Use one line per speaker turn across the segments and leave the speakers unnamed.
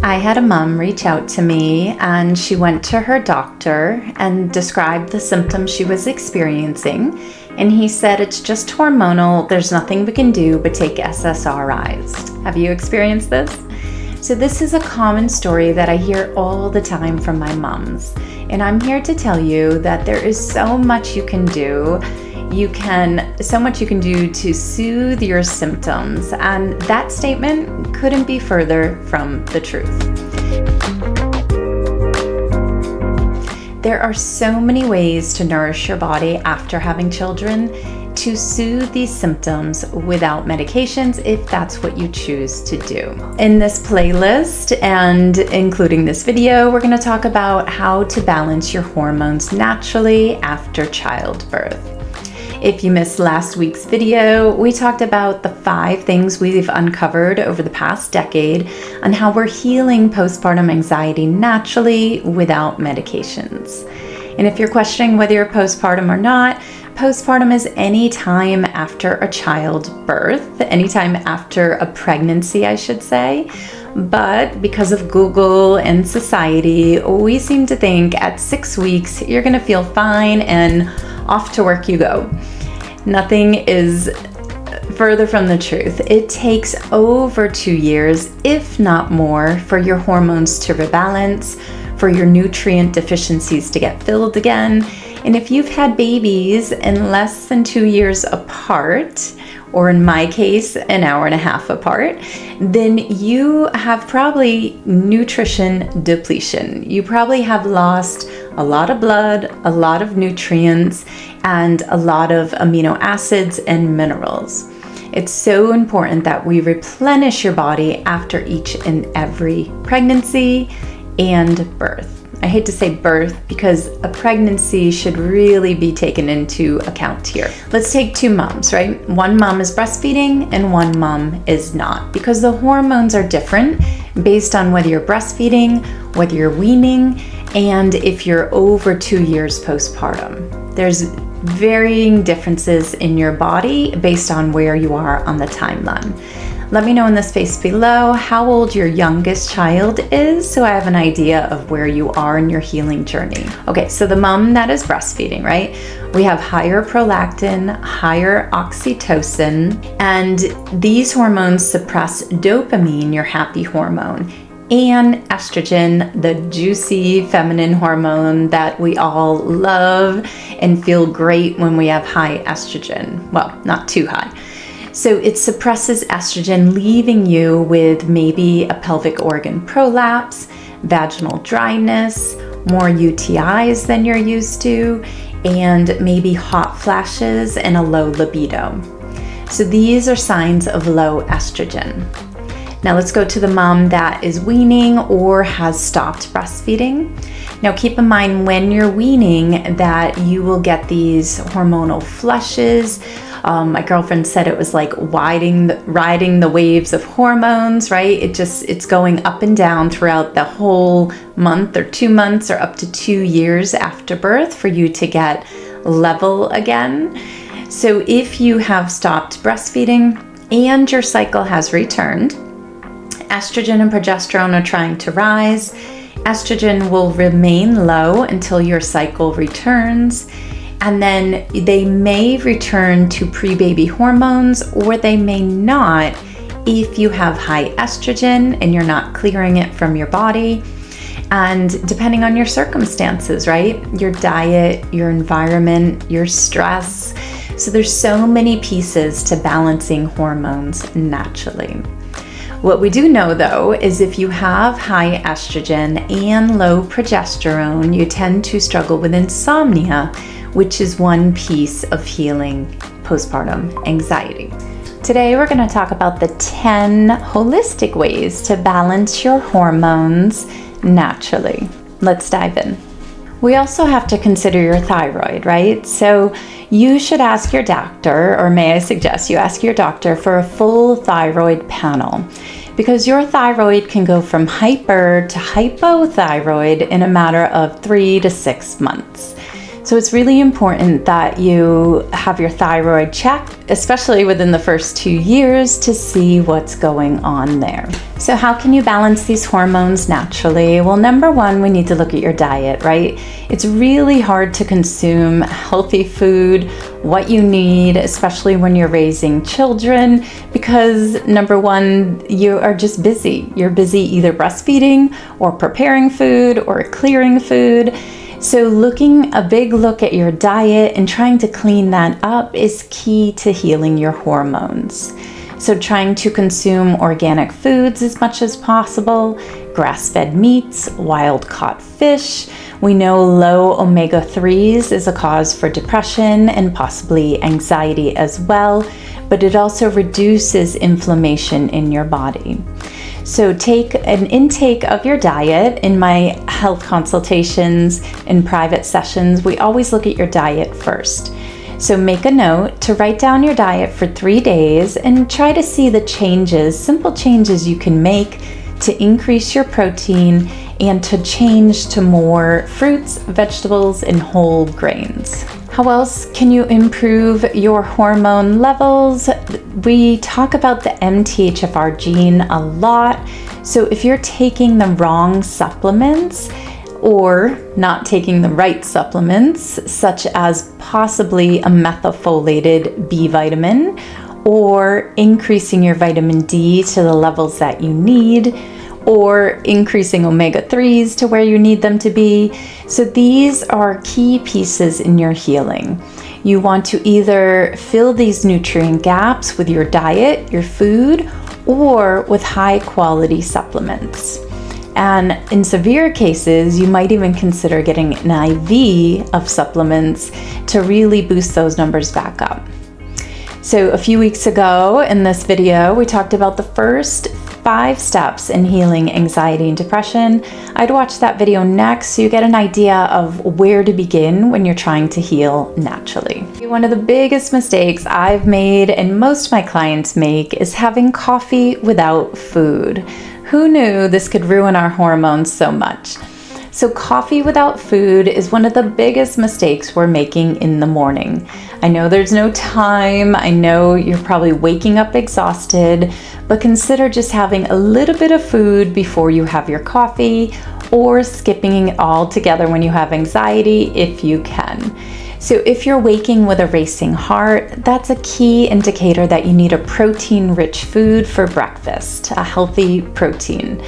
I had a mom reach out to me, and she went to her doctor and described the symptoms she was experiencing. And he said, it's just hormonal. There's nothing we can do but take SSRIs. Have you experienced this? So this is a common story that I hear all the time from my moms. And I'm here to tell you that there is so much you can do. So much you can do to soothe your symptoms. And that statement couldn't be further from the truth. There are so many ways to nourish your body after having children to soothe these symptoms without medications if that's what you choose to do. In this playlist and including this video, we're going to talk about how to balance your hormones naturally after childbirth. If you missed last week's video, we talked about the 5 things we've uncovered over the past decade on how we're healing postpartum anxiety naturally without medications. And if you're questioning whether you're postpartum or not, postpartum is any time after a childbirth, any time after a pregnancy, I should say. But because of Google and society, we seem to think at 6 weeks, you're going to feel fine and off to work you go. Nothing is further from the truth. It takes over 2 years, if not more, for your hormones to rebalance, for your nutrient deficiencies to get filled again. And if you've had babies in less than 2 years apart, or in my case, an hour and a half apart, then you have probably nutrition depletion. You probably have lost a lot of blood, a lot of nutrients, and a lot of amino acids and minerals. It's so important that we replenish your body after each and every pregnancy and birth. I hate to say birth because a pregnancy should really be taken into account here. Let's take 2 moms, right? One mom is breastfeeding and one mom is not, because the hormones are different based on whether you're breastfeeding, whether you're weaning, and if you're over 2 years postpartum. There's varying differences in your body based on where you are on the timeline. Let me know in the space below how old your youngest child is so I have an idea of where you are in your healing journey. Okay, so the mom that is breastfeeding, right? We have higher prolactin, higher oxytocin, and these hormones suppress dopamine, your happy hormone, and estrogen, the juicy feminine hormone that we all love and feel great when we have high estrogen. Well, not too high. So it suppresses estrogen, leaving you with maybe a pelvic organ prolapse, vaginal dryness, more UTIs than you're used to, and maybe hot flashes and a low libido. So these are signs of low estrogen. Now let's go to the mom that is weaning or has stopped breastfeeding. Now keep in mind when you're weaning that you will get these hormonal flushes. My girlfriend said it was like riding the waves of hormones, right? It's going up and down throughout the whole month or 2 months or up to 2 years after birth for you to get level again. So if you have stopped breastfeeding and your cycle has returned, estrogen and progesterone are trying to rise. Estrogen will remain low until your cycle returns. And then they may return to pre-baby hormones or they may not if you have high estrogen and you're not clearing it from your body. And depending on your circumstances, right? Your diet, your environment, your stress. So there's so many pieces to balancing hormones naturally. What we do know though is if you have high estrogen and low progesterone, you tend to struggle with insomnia, which is one piece of healing postpartum anxiety. Today we're going to talk about the 10 holistic ways to balance your hormones naturally. Let's dive in. We also have to consider your thyroid, right? So you should ask your doctor, or may I suggest you ask your doctor for a full thyroid panel, because your thyroid can go from hyper to hypothyroid in a matter of 3 to 6 months. So it's really important that you have your thyroid checked, especially within the first 2 years, to see what's going on there. So how can you balance these hormones naturally? Well, number one, we need to look at your diet, right? It's really hard to consume healthy food, what you need, especially when you're raising children, because number one, you are just busy. You're busy either breastfeeding or preparing food or clearing food. So a big look at your diet and trying to clean that up is key to healing your hormones. So trying to consume organic foods as much as possible, grass-fed meats, wild-caught fish. We know low omega-3s is a cause for depression and possibly anxiety as well, but it also reduces inflammation in your body. So take an intake of your diet. In my health consultations and private sessions, we always look at your diet first. So make a note to write down your diet for 3 days and try to see the changes, simple changes you can make to increase your protein and to change to more fruits, vegetables, and whole grains. How else can you improve your hormone levels? We talk about the MTHFR gene a lot. So if you're taking the wrong supplements or not taking the right supplements, such as possibly a methylfolated B vitamin or increasing your vitamin D to the levels that you need, or increasing omega-3s to where you need them to be. So these are key pieces in your healing. You want to either fill these nutrient gaps with your diet, your food, or with high quality supplements. And in severe cases, you might even consider getting an IV of supplements to really boost those numbers back up. So a few weeks ago in this video, we talked about the first 5 steps in healing anxiety and depression. I'd watch that video next so you get an idea of where to begin when you're trying to heal naturally. One of the biggest mistakes I've made and most of my clients make is having coffee without food. Who knew this could ruin our hormones so much? So coffee without food is one of the biggest mistakes we're making in the morning. I know there's no time. I know you're probably waking up exhausted, but consider just having a little bit of food before you have your coffee, or skipping it all together when you have anxiety if you can. So if you're waking with a racing heart, that's a key indicator that you need a protein-rich food for breakfast, a healthy protein.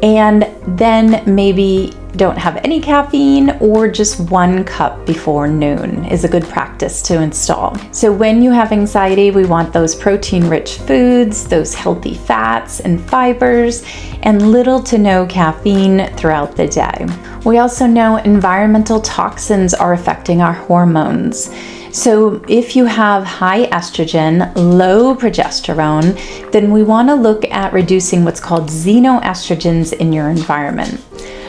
And then maybe don't have any caffeine, or just 1 cup before noon is a good practice to install. So when you have anxiety, we want those protein-rich foods, those healthy fats and fibers, and little to no caffeine throughout the day. We also know environmental toxins are affecting our hormones. So if you have high estrogen, low progesterone, then we want to look at reducing what's called xenoestrogens in your environment.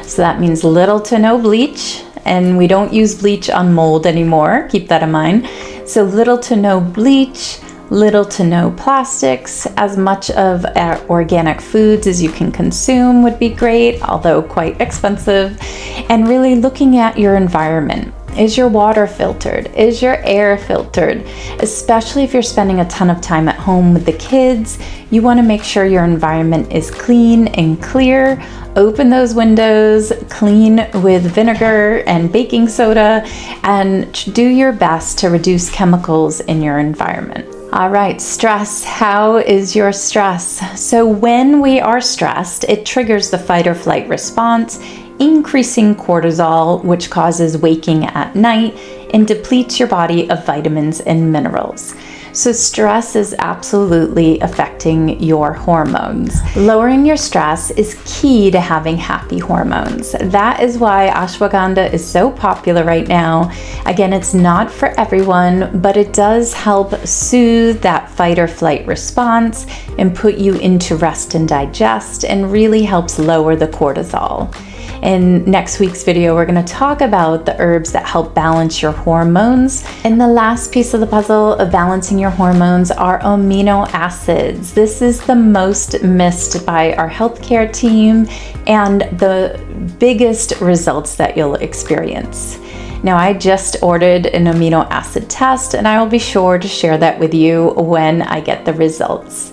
So that means little to no bleach, and we don't use bleach on mold anymore. Keep that in mind. So little to no bleach, little to no plastics, as much of organic foods as you can consume would be great, although quite expensive. And really looking at your environment. Is your water filtered? Is your air filtered? Especially if you're spending a ton of time at home with the kids, you want to make sure your environment is clean and clear. Open those windows, clean with vinegar and baking soda, and do your best to reduce chemicals in your environment. All right, stress. How is your stress? So when we are stressed, it triggers the fight or flight response, increasing cortisol, which causes waking at night and depletes your body of vitamins and minerals. So stress is absolutely affecting your hormones. Lowering your stress is key to having happy hormones. That is why ashwagandha is so popular right now. Again, it's not for everyone, but it does help soothe that fight or flight response and put you into rest and digest, and really helps lower the cortisol. In next week's video, we're going to talk about the herbs that help balance your hormones. And the last piece of the puzzle of balancing your hormones are amino acids. This is the most missed by our healthcare team and the biggest results that you'll experience. Now, I just ordered an amino acid test, and I will be sure to share that with you when I get the results.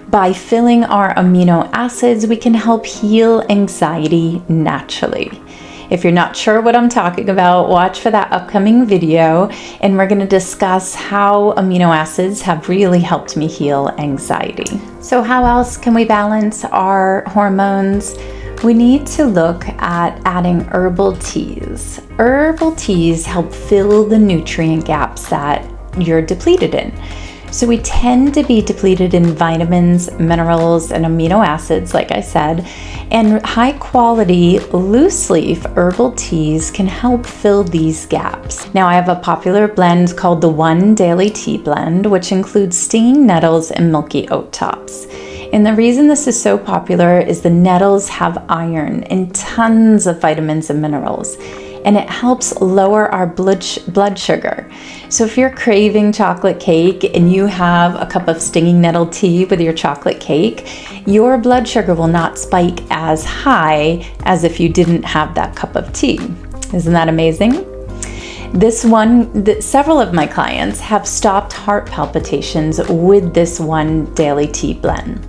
By filling our amino acids, we can help heal anxiety naturally. If you're not sure what I'm talking about, watch for that upcoming video, and we're going to discuss how amino acids have really helped me heal anxiety. So how else can we balance our hormones? We need to look at adding herbal teas. Herbal teas help fill the nutrient gaps that you're depleted in. So we tend to be depleted in vitamins, minerals, and amino acids, like I said, and high quality loose leaf herbal teas can help fill these gaps. Now, I have a popular blend called the One Daily Tea Blend, which includes stinging nettles and milky oat tops. And the reason this is so popular is the nettles have iron and tons of vitamins and minerals, and it helps lower our blood sugar. So if you're craving chocolate cake and you have a cup of stinging nettle tea with your chocolate cake, your blood sugar will not spike as high as if you didn't have that cup of tea. Isn't that amazing? Several of my clients have stopped heart palpitations with this One Daily Tea Blend.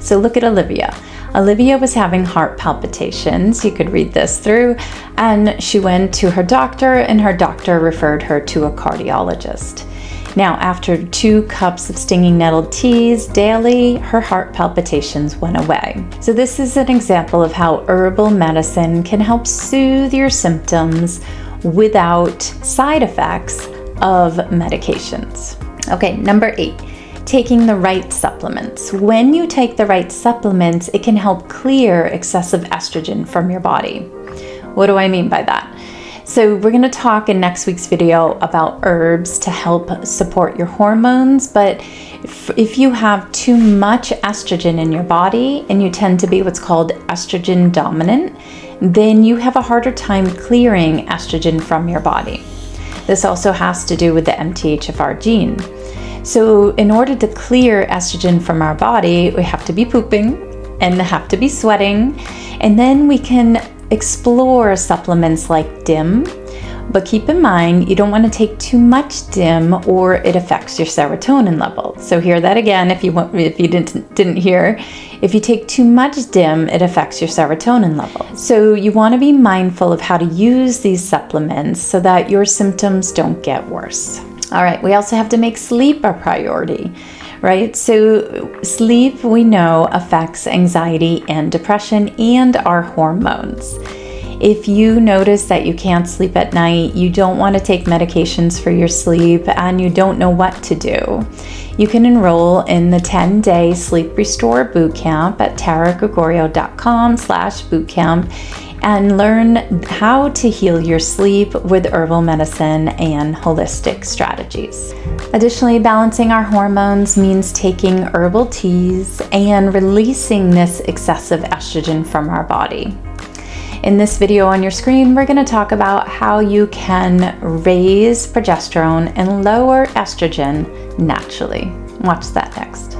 So look at Olivia. Olivia was having heart palpitations. You could read this through. And she went to her doctor, and her doctor referred her to a cardiologist. Now, after 2 cups of stinging nettle teas daily, her heart palpitations went away. So this is an example of how herbal medicine can help soothe your symptoms without side effects of medications. Okay, number 8. Taking the right supplements. When you take the right supplements, it can help clear excessive estrogen from your body. What do I mean by that? So we're going to talk in next week's video about herbs to help support your hormones, but if you have too much estrogen in your body and you tend to be what's called estrogen dominant, then you have a harder time clearing estrogen from your body. This also has to do with the MTHFR gene. So in order to clear estrogen from our body, we have to be pooping and have to be sweating. And then we can explore supplements like DIM. But keep in mind, you don't want to take too much DIM or it affects your serotonin level. So hear that again if you didn't hear. If you take too much DIM, it affects your serotonin level. So you want to be mindful of how to use these supplements so that your symptoms don't get worse. All right, we also have to make sleep a priority, right? So sleep, we know, affects anxiety and depression and our hormones. If you notice that you can't sleep at night, you don't want to take medications for your sleep, and you don't know what to do, you can enroll in the 10-day Sleep Restore Bootcamp at taragregorio.com/bootcamp and learn how to heal your sleep with herbal medicine and holistic strategies. Additionally, balancing our hormones means taking herbal teas and releasing this excessive estrogen from our body. In this video on your screen, we're going to talk about how you can raise progesterone and lower estrogen naturally. Watch that next.